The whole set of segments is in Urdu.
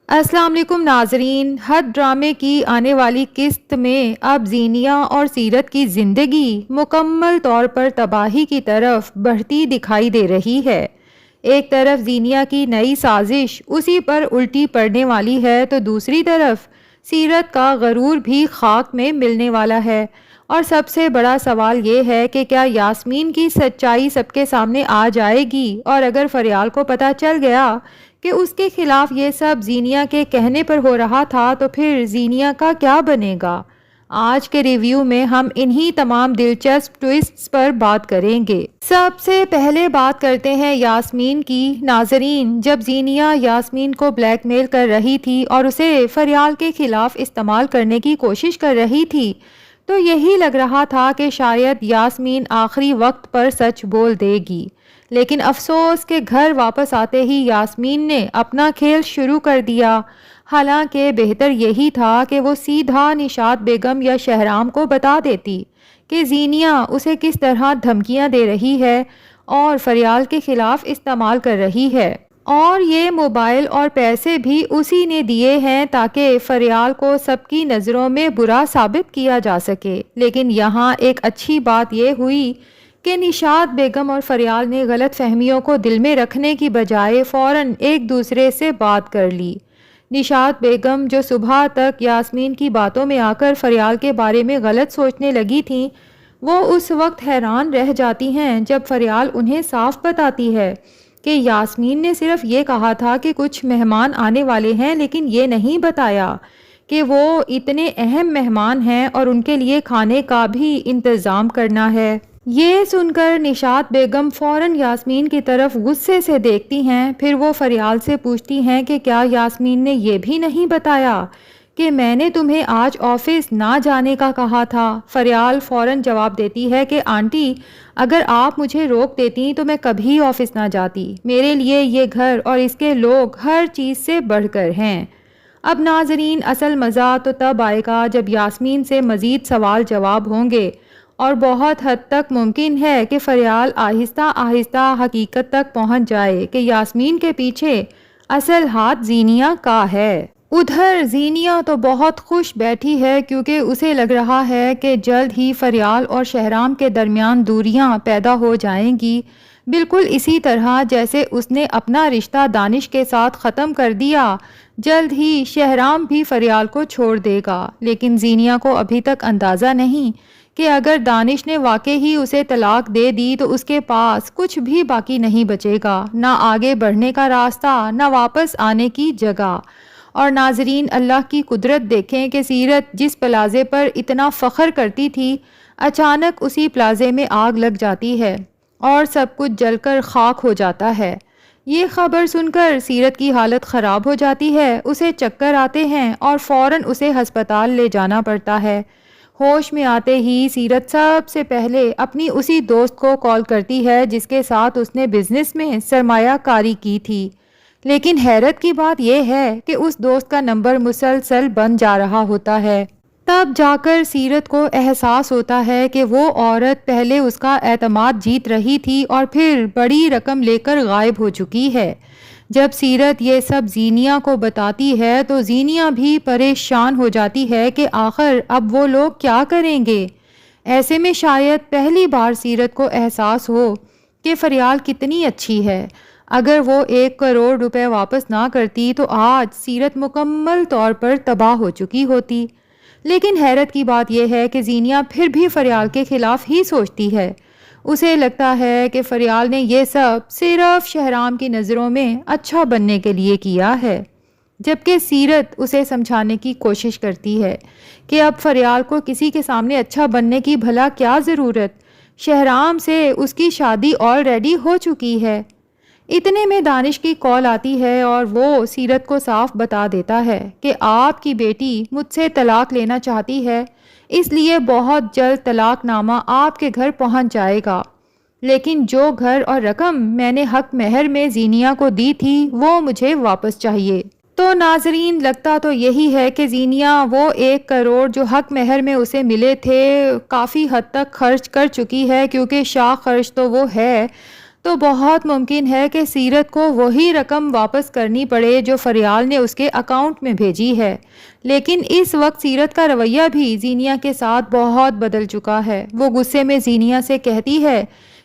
السلام علیکم ناظرین، حد ڈرامے کی آنے والی قسط میں اب زینیہ اور سیرت کی زندگی مکمل طور پر تباہی کی طرف بڑھتی دکھائی دے رہی ہے۔ ایک طرف زینیہ کی نئی سازش اسی پر الٹی پڑنے والی ہے تو دوسری طرف سیرت کا غرور بھی خاک میں ملنے والا ہے۔ اور سب سے بڑا سوال یہ ہے کہ کیا یاسمین کی سچائی سب کے سامنے آ جائے گی، اور اگر فریال کو پتہ چل گیا کہ اس کے خلاف یہ سب زینیہ کے کہنے پر ہو رہا تھا تو پھر زینیہ کا کیا بنے گا؟ آج کے ریویو میں ہم انہی تمام دلچسپ ٹویسٹس پر بات کریں گے۔ سب سے پہلے بات کرتے ہیں یاسمین کی۔ ناظرین، جب زینیہ یاسمین کو بلیک میل کر رہی تھی اور اسے فریال کے خلاف استعمال کرنے کی کوشش کر رہی تھی تو یہی لگ رہا تھا کہ شاید یاسمین آخری وقت پر سچ بول دے گی، لیکن افسوس کہ گھر واپس آتے ہی یاسمین نے اپنا کھیل شروع کر دیا۔ حالانکہ بہتر یہی تھا کہ وہ سیدھا نشاط بیگم یا شہرام کو بتا دیتی کہ زینیہ اسے کس طرح دھمکیاں دے رہی ہے اور فریال کے خلاف استعمال کر رہی ہے، اور یہ موبائل اور پیسے بھی اسی نے دیے ہیں تاکہ فریال کو سب کی نظروں میں برا ثابت کیا جا سکے۔ لیکن یہاں ایک اچھی بات یہ ہوئی کہ نشاط بیگم اور فریال نے غلط فہمیوں کو دل میں رکھنے کی بجائے فوراً ایک دوسرے سے بات کر لی۔ نشاط بیگم جو صبح تک یاسمین کی باتوں میں آ کر فریال کے بارے میں غلط سوچنے لگی تھیں، وہ اس وقت حیران رہ جاتی ہیں جب فریال انہیں صاف بتاتی ہے کہ یاسمین نے صرف یہ کہا تھا کہ کچھ مہمان آنے والے ہیں، لیکن یہ نہیں بتایا کہ وہ اتنے اہم مہمان ہیں اور ان کے لیے کھانے کا بھی انتظام کرنا ہے۔ یہ سن کر نشاط بیگم فوراً یاسمین کی طرف غصے سے دیکھتی ہیں، پھر وہ فریال سے پوچھتی ہیں کہ کیا یاسمین نے یہ بھی نہیں بتایا کہ میں نے تمہیں آج آفس نہ جانے کا کہا تھا؟ فریال فوراً جواب دیتی ہے کہ آنٹی، اگر آپ مجھے روک دیتی تو میں کبھی آفس نہ جاتی۔ میرے لیے یہ گھر اور اس کے لوگ ہر چیز سے بڑھ کر ہیں۔ اب ناظرین، اصل مزہ تو تب آئے گا جب یاسمین سے مزید سوال جواب ہوں گے، اور بہت حد تک ممکن ہے کہ فریال آہستہ آہستہ حقیقت تک پہنچ جائے کہ یاسمین کے پیچھے اصل ہاتھ زینیہ کا ہے۔ ادھر زینیہ تو بہت خوش بیٹھی ہے کیونکہ اسے لگ رہا ہے کہ جلد ہی فریال اور شہرام کے درمیان دوریاں پیدا ہو جائیں گی، بالکل اسی طرح جیسے اس نے اپنا رشتہ دانش کے ساتھ ختم کر دیا۔ جلد ہی شہرام بھی فریال کو چھوڑ دے گا، لیکن زینیہ کو ابھی تک اندازہ نہیں کہ اگر دانش نے واقعی ہی اسے طلاق دے دی تو اس کے پاس کچھ بھی باقی نہیں بچے گا، نہ آگے بڑھنے کا راستہ، نہ واپس آنے کی جگہ۔ اور ناظرین، اللہ کی قدرت دیکھیں کہ سیرت جس پلازے پر اتنا فخر کرتی تھی، اچانک اسی پلازے میں آگ لگ جاتی ہے اور سب کچھ جل کر خاک ہو جاتا ہے۔ یہ خبر سن کر سیرت کی حالت خراب ہو جاتی ہے، اسے چکر آتے ہیں اور فوراً اسے ہسپتال لے جانا پڑتا ہے۔ ہوش میں آتے ہی سیرت سب سے پہلے اپنی اسی دوست کو کال کرتی ہے جس کے ساتھ اس نے بزنس میں سرمایہ کاری کی تھی، لیکن حیرت کی بات یہ ہے کہ اس دوست کا نمبر مسلسل بند جا رہا ہوتا ہے۔ تب جا کر سیرت کو احساس ہوتا ہے کہ وہ عورت پہلے اس کا اعتماد جیت رہی تھی اور پھر بڑی رقم لے کر غائب ہو چکی ہے۔ جب سیرت یہ سب زینیہ کو بتاتی ہے تو زینیہ بھی پریشان ہو جاتی ہے کہ آخر اب وہ لوگ کیا کریں گے۔ ایسے میں شاید پہلی بار سیرت کو احساس ہو کہ فریال کتنی اچھی ہے۔ اگر وہ 1 کروڑ روپے واپس نہ کرتی تو آج سیرت مکمل طور پر تباہ ہو چکی ہوتی۔ لیکن حیرت کی بات یہ ہے کہ زینیہ پھر بھی فریال کے خلاف ہی سوچتی ہے۔ اسے لگتا ہے کہ فریال نے یہ سب صرف شہرام کی نظروں میں اچھا بننے کے لیے کیا ہے، جبکہ سیرت اسے سمجھانے کی کوشش کرتی ہے کہ اب فریال کو کسی کے سامنے اچھا بننے کی بھلا کیا ضرورت، شہرام سے اس کی شادی آلریڈی ہو چکی ہے۔ اتنے میں دانش کی کال آتی ہے اور وہ سیرت کو صاف بتا دیتا ہے کہ آپ کی بیٹی مجھ سے طلاق لینا چاہتی ہے، اس لیے بہت جلد طلاق نامہ آپ کے گھر پہنچ جائے گا، لیکن جو گھر اور رقم میں نے حق مہر میں زینیہ کو دی تھی وہ مجھے واپس چاہیے۔ تو ناظرین، لگتا تو یہی ہے کہ زینیہ وہ 1 کروڑ جو حق مہر میں اسے ملے تھے کافی حد تک خرچ کر چکی ہے، کیونکہ شاہ خرچ تو وہ ہے۔ تو بہت ممکن ہے کہ سیرت کو وہی رقم واپس کرنی پڑے جو فریال نے اس کے اکاؤنٹ میں بھیجی ہے۔ لیکن اس وقت سیرت کا رویہ بھی زینیہ کے ساتھ بہت بدل چکا ہے۔ وہ غصے میں زینیہ سے کہتی ہے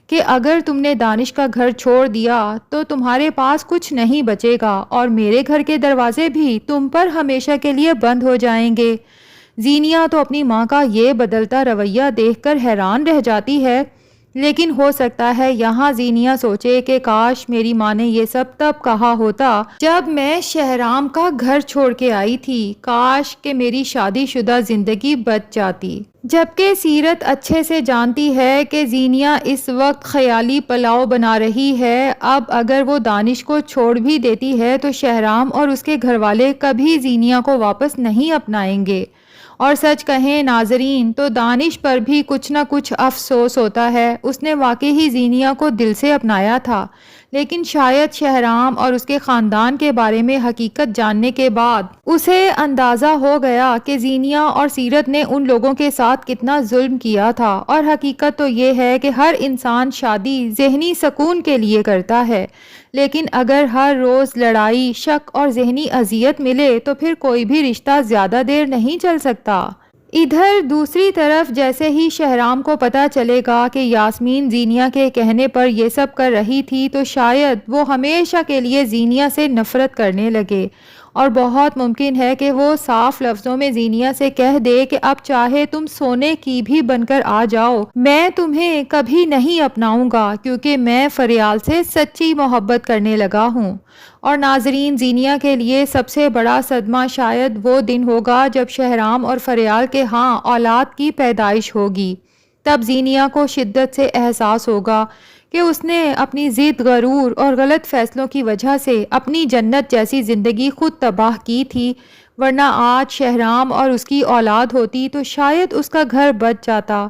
کہ اگر تم نے دانش کا گھر چھوڑ دیا تو تمہارے پاس کچھ نہیں بچے گا اور میرے گھر کے دروازے بھی تم پر ہمیشہ کے لیے بند ہو جائیں گے۔ زینیہ تو اپنی ماں کا یہ بدلتا رویہ دیکھ کر حیران رہ جاتی ہے، لیکن ہو سکتا ہے یہاں زینیہ سوچے کہ کاش میری ماں نے یہ سب تب کہا ہوتا جب میں شہرام کا گھر چھوڑ کے آئی تھی، کاش کہ میری شادی شدہ زندگی بچ جاتی۔ جبکہ سیرت اچھے سے جانتی ہے کہ زینیہ اس وقت خیالی پلاؤ بنا رہی ہے۔ اب اگر وہ دانش کو چھوڑ بھی دیتی ہے تو شہرام اور اس کے گھر والے کبھی زینیہ کو واپس نہیں اپنائیں گے۔ اور سچ کہیں ناظرین تو دانش پر بھی کچھ نہ کچھ افسوس ہوتا ہے۔ اس نے واقعی ہی زینیہ کو دل سے اپنایا تھا، لیکن شاید شہرام اور اس کے خاندان کے بارے میں حقیقت جاننے کے بعد اسے اندازہ ہو گیا کہ زینیہ اور سیرت نے ان لوگوں کے ساتھ کتنا ظلم کیا تھا۔ اور حقیقت تو یہ ہے کہ ہر انسان شادی ذہنی سکون کے لیے کرتا ہے، لیکن اگر ہر روز لڑائی، شک اور ذہنی اذیت ملے تو پھر کوئی بھی رشتہ زیادہ دیر نہیں چل سکتا۔ ادھر دوسری طرف جیسے ہی شہرام کو پتہ چلے گا کہ یاسمین زینیہ کے کہنے پر یہ سب کر رہی تھی تو شاید وہ ہمیشہ کے لیے زینیہ سے نفرت کرنے لگے، اور بہت ممکن ہے کہ وہ صاف لفظوں میں زینیہ سے کہہ دے کہ اب چاہے تم سونے کی بھی بن کر آ جاؤ، میں تمہیں کبھی نہیں اپناؤں گا کیونکہ میں فریال سے سچی محبت کرنے لگا ہوں۔ اور ناظرین، زینیہ کے لیے سب سے بڑا صدمہ شاید وہ دن ہوگا جب شہرام اور فریال کے ہاں اولاد کی پیدائش ہوگی۔ تب زینیہ کو شدت سے احساس ہوگا کہ اس نے اپنی ضد، غرور اور غلط فیصلوں کی وجہ سے اپنی جنت جیسی زندگی خود تباہ کی تھی، ورنہ آج شہرام اور اس کی اولاد ہوتی تو شاید اس کا گھر بچ جاتا۔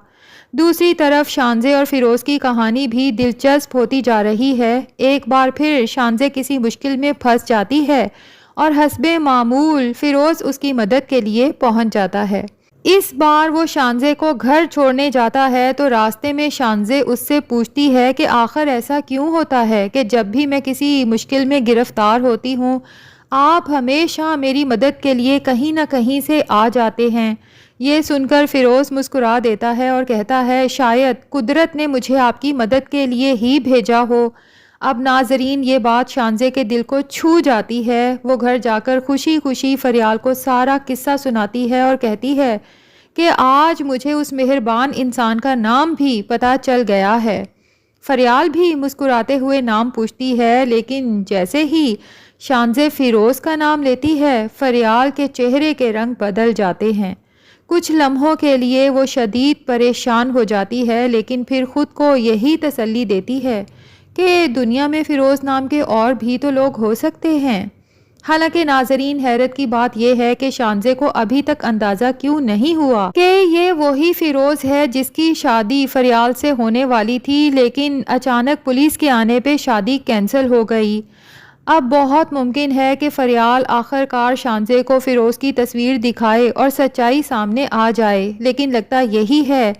دوسری طرف شانزے اور فیروز کی کہانی بھی دلچسپ ہوتی جا رہی ہے۔ ایک بار پھر شانزے کسی مشکل میں پھنس جاتی ہے اور حسب معمول فیروز اس کی مدد کے لیے پہنچ جاتا ہے۔ اس بار وہ شانزے کو گھر چھوڑنے جاتا ہے تو راستے میں شانزے اس سے پوچھتی ہے کہ آخر ایسا کیوں ہوتا ہے کہ جب بھی میں کسی مشکل میں گرفتار ہوتی ہوں آپ ہمیشہ میری مدد کے لیے کہیں نہ کہیں سے آ جاتے ہیں۔ یہ سن کر فیروز مسکرا دیتا ہے اور کہتا ہے شاید قدرت نے مجھے آپ کی مدد کے لیے ہی بھیجا ہو۔ اب ناظرین، یہ بات شانزے کے دل کو چھو جاتی ہے۔ وہ گھر جا کر خوشی خوشی فریال کو سارا قصہ سناتی ہے اور کہتی ہے کہ آج مجھے اس مہربان انسان کا نام بھی پتہ چل گیا ہے۔ فریال بھی مسکراتے ہوئے نام پوچھتی ہے، لیکن جیسے ہی شانزے فیروز کا نام لیتی ہے فریال کے چہرے کے رنگ بدل جاتے ہیں۔ کچھ لمحوں کے لیے وہ شدید پریشان ہو جاتی ہے، لیکن پھر خود کو یہی تسلی دیتی ہے کہ دنیا میں فیروز نام کے اور بھی تو لوگ ہو سکتے ہیں۔ حالانکہ ناظرین، حیرت کی بات یہ ہے کہ شانزے کو ابھی تک اندازہ کیوں نہیں ہوا کہ یہ وہی فیروز ہے جس کی شادی فریال سے ہونے والی تھی، لیکن اچانک پولیس کے آنے پہ شادی کینسل ہو گئی۔ اب بہت ممکن ہے کہ فریال آخرکار شانزے کو فیروز کی تصویر دکھائے اور سچائی سامنے آ جائے، لیکن لگتا یہی ہے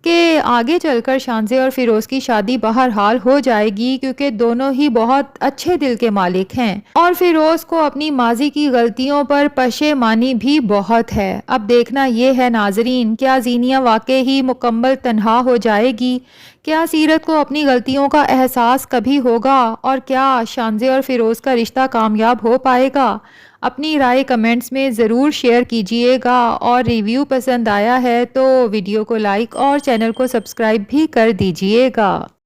کہ آگے چل کر شانزے اور فیروز کی شادی بہرحال ہو جائے گی، کیونکہ دونوں ہی بہت اچھے دل کے مالک ہیں اور فیروز کو اپنی ماضی کی غلطیوں پر پشیمانی بھی بہت ہے۔ اب دیکھنا یہ ہے ناظرین، کیا زینیہ واقعی ہی مکمل تنہا ہو جائے گی؟ کیا سیرت کو اپنی غلطیوں کا احساس کبھی ہوگا؟ اور کیا شانزے اور فیروز کا رشتہ کامیاب ہو پائے گا؟ اپنی رائے کمنٹس میں ضرور شیئر کیجئے گا، اور ریویو پسند آیا ہے تو ویڈیو کو لائک اور چینل کو سبسکرائب بھی کر دیجئے گا۔